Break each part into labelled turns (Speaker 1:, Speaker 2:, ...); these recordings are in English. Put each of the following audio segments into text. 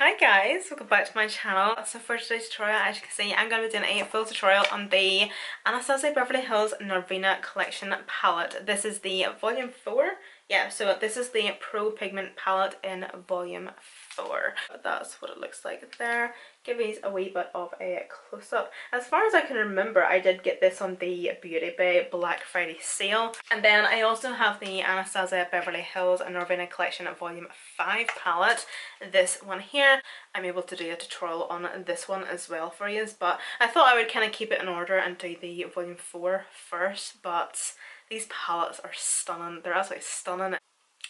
Speaker 1: Hi guys, welcome back to my channel. So for today's tutorial, as you can see, I'm going to be doing a full tutorial on the Anastasia Beverly Hills Norvina Collection palette. This is the volume 4. Yeah, so this is the Pro Pigment palette in volume 4. That's what it looks like there. Give these a wee bit of a close-up. As far as I can remember, I did get this on the Beauty Bay Black Friday sale. And then I also have the Anastasia Beverly Hills Norvina Collection volume 5 palette. This one here. I'm able to do a tutorial on this one as well for you, but I thought I would kind of keep it in order and do the volume 4 first. But these palettes are stunning. They're absolutely stunning.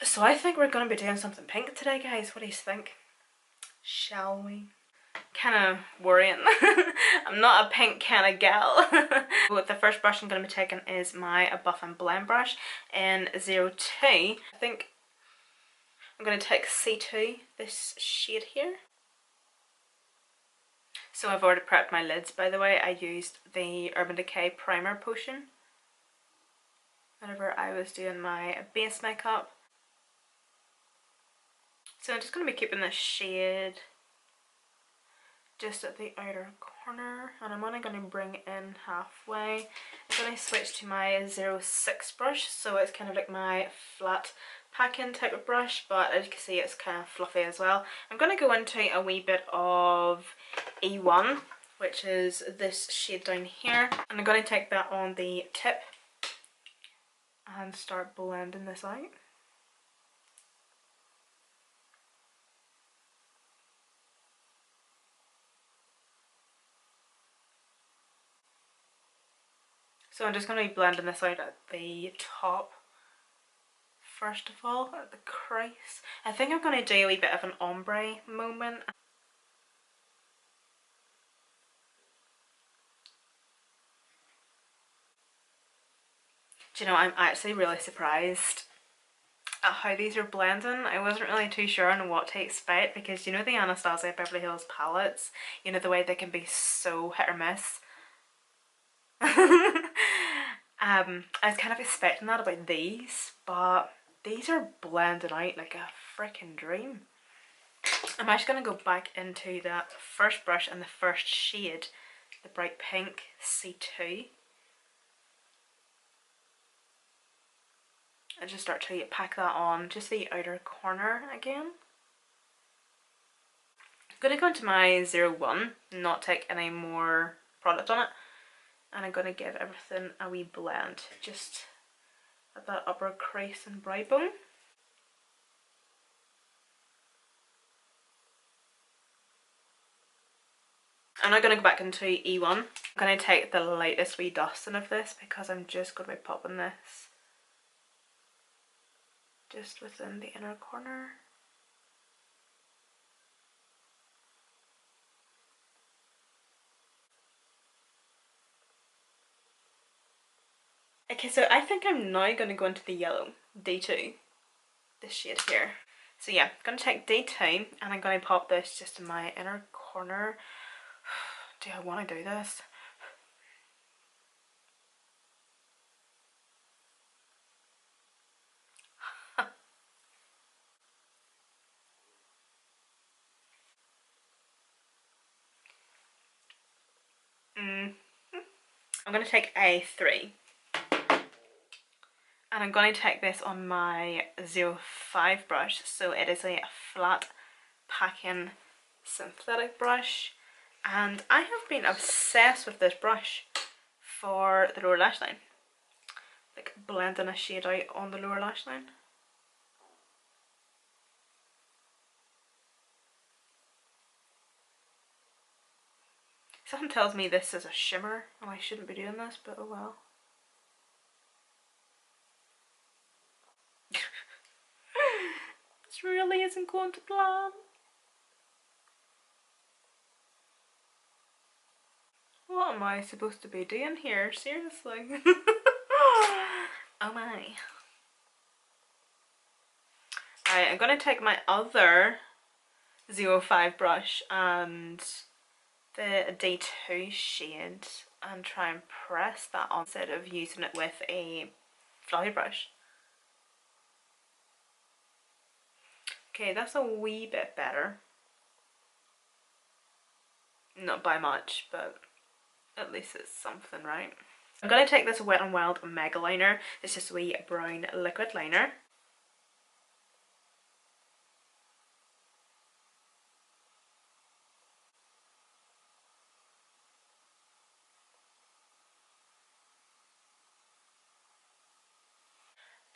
Speaker 1: So I think we're going to be doing something pink today, guys. What do you think? Shall we? Kind of worrying. I'm not a pink kind of gal. The first brush I'm going to be taking is my Buff and Blend brush in 02. I think I'm going to take C2, this shade here. So I've already prepped my lids, by the way. I used the Urban Decay primer potion whenever I was doing my base makeup. So I'm just going to be keeping this shade just at the outer corner, and I'm only going to bring in halfway. I'm going to switch to my 06 brush, so it's kind of like my flat pack-in type of brush, but as you can see it's kind of fluffy as well. I'm going to go into a wee bit of E1, which is this shade down here, and I'm going to take that on the tip and start blending this out. So I'm just going to be blending this out at the top first of all, at the crease. I think I'm going to do a wee bit of an ombre moment. Do you know, I'm actually really surprised at how these are blending. I wasn't really too sure on what to expect because you know the Anastasia Beverly Hills palettes, you know the way they can be so hit or miss. I was kind of expecting that about these, but these are blending out like a freaking dream. I'm actually going to go back into that first brush and the first shade, the bright pink C2. And just start to pack that on just the outer corner again. I'm going to go into my 01, not take any more product on it. And I'm going to give everything a wee blend just at that upper crease and brow bone. I'm now going to go back into E1. I'm going to take the lightest wee dusting of this because I'm just going to be popping this just within the inner corner. Okay, so I think I'm now going to go into the yellow, D2, this shade here. So yeah, I'm going to take D2 and I'm going to pop this just in my inner corner. Do I want to do this? I'm going to take A3 and I'm going to take this on my 05 brush. So it is a flat pack-in synthetic brush and I have been obsessed with this brush for the lower lash line. Like blending a shade out on the lower lash line. Something tells me this is a shimmer and I shouldn't be doing this, but oh well. This really isn't going to plan. What am I supposed to be doing here? Seriously. Oh my. Alright, I'm going to take my other 05 brush and the D2 shade and try and press that on instead of using it with a fluffy brush. Okay, that's a wee bit better. Not by much, but at least it's something, right? I'm going to take this Wet n Wild Mega Liner. It's just a wee brown liquid liner.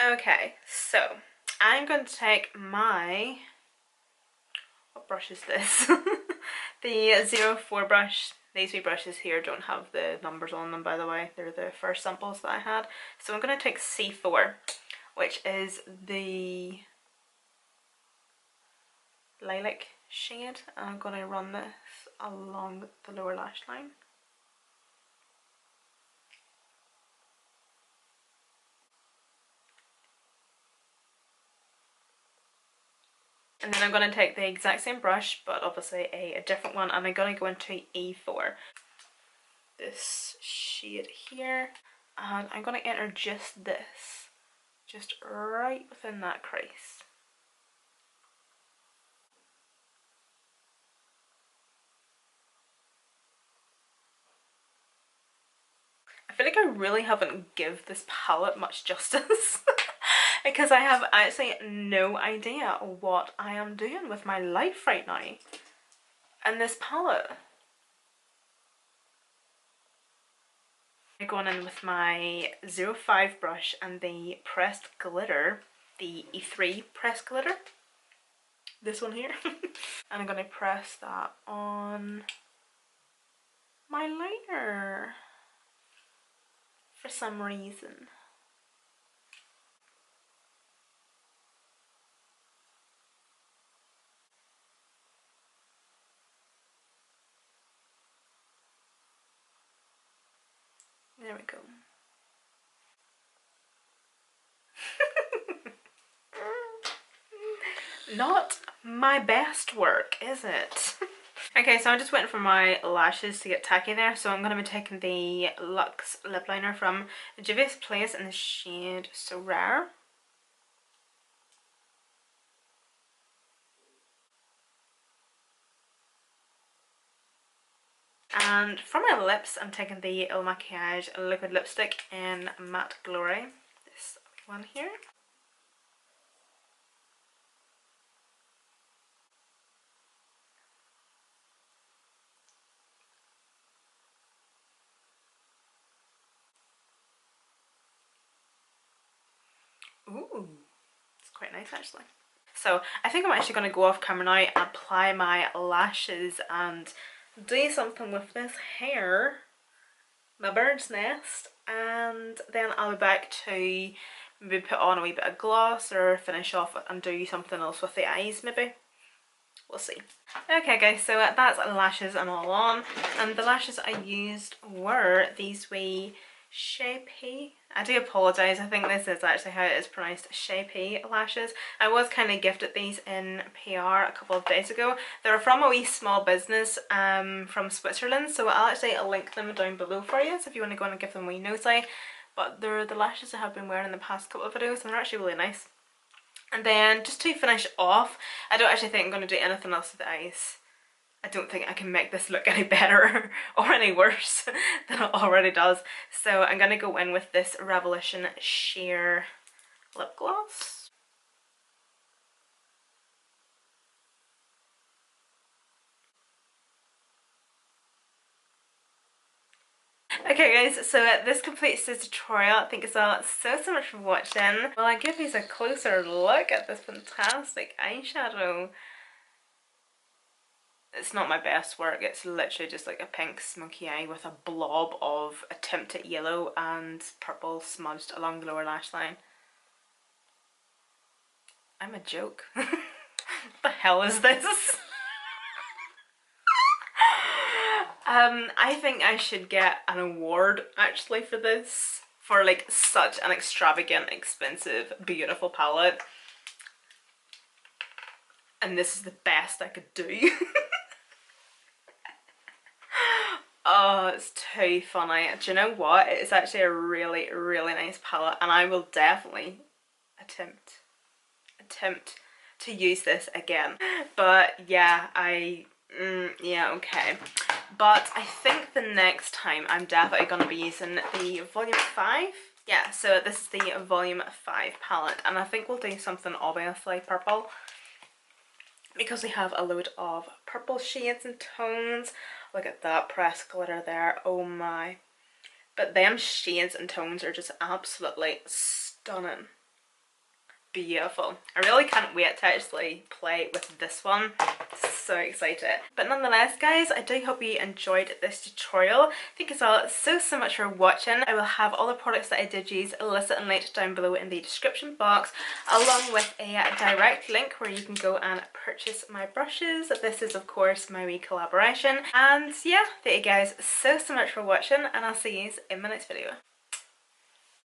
Speaker 1: Okay, so I'm going to take my, what brush is this? The 04 brush. These wee brushes here don't have the numbers on them, by the way. They're the first samples that I had. So I'm going to take C4, which is the lilac shade. And I'm going to run this along the lower lash line. And then I'm going to take the exact same brush, but obviously a different one, and I'm going to go into E4. This shade here, and I'm going to enter just this, just right within that crease. I feel like I really haven't give this palette much justice because I have actually no idea what I am doing with my life right now. And this palette, I'm going in with my 05 brush and the pressed glitter, the E3 pressed glitter, this one here. And I'm going to press that on my liner for some reason. There we go. Not my best work, is it? Okay, so I'm just waiting for my lashes to get tacky there, so I'm going to be taking the Luxe lip liner from Juvia's Place in the shade So Rare. And for my lips, I'm taking the Il Makiage liquid lipstick in Matte Glory, this one here. Ooh, it's quite nice actually. So I think I'm actually going to go off camera now and apply my lashes and do something with this hair, my bird's nest, and then I'll be back to maybe put on a wee bit of gloss or finish off and do something else with the eyes maybe. We'll see. Okay guys, so that's lashes and all on, and the lashes I used were these wee Shapey. I do apologise, I think this is actually how it is pronounced, Shapey lashes. I was kind of gifted these in PR a couple of days ago. They're from a wee small business from Switzerland, so I'll actually link them down below for you, so if you want to go and give them a wee nosy. But they're the lashes I have been wearing in the past couple of videos, and they're actually really nice. And then just to finish off, I don't actually think I'm going to do anything else with the eyes. I don't think I can make this look any better or any worse than it already does. So I'm going to go in with this Revolution Sheer lip gloss. Okay guys, so this completes this tutorial. Thank you so much for watching. Well, I give you a closer look at this fantastic eyeshadow. It's not my best work, it's literally just like a pink smoky eye with a blob of a tinted yellow and purple smudged along the lower lash line. I'm a joke. What the hell is this? I think I should get an award actually for this, for like such an extravagant, expensive, beautiful palette. And this is the best I could do. Oh, it's too funny. Do you know what? It's actually a really, really nice palette, and I will definitely attempt to use this again. But yeah, I Yeah, okay. But I think the next time I'm definitely going to be using the volume 5. Yeah, so this is the volume 5 palette, and I think we'll do something obviously purple, because we have a load of purple shades and tones. Look at that pressed glitter there, oh my. But them shades and tones are just absolutely stunning. Beautiful. I really can't wait to actually play with this one. So excited. But nonetheless guys, I do hope you enjoyed this tutorial. Thank you all so much for watching. I will have all the products that I did use listed and linked down below in the description box, along with a direct link where you can go and purchase my brushes. This is of course my wee collaboration. And yeah, thank you guys so much for watching, and I'll see you in my next video.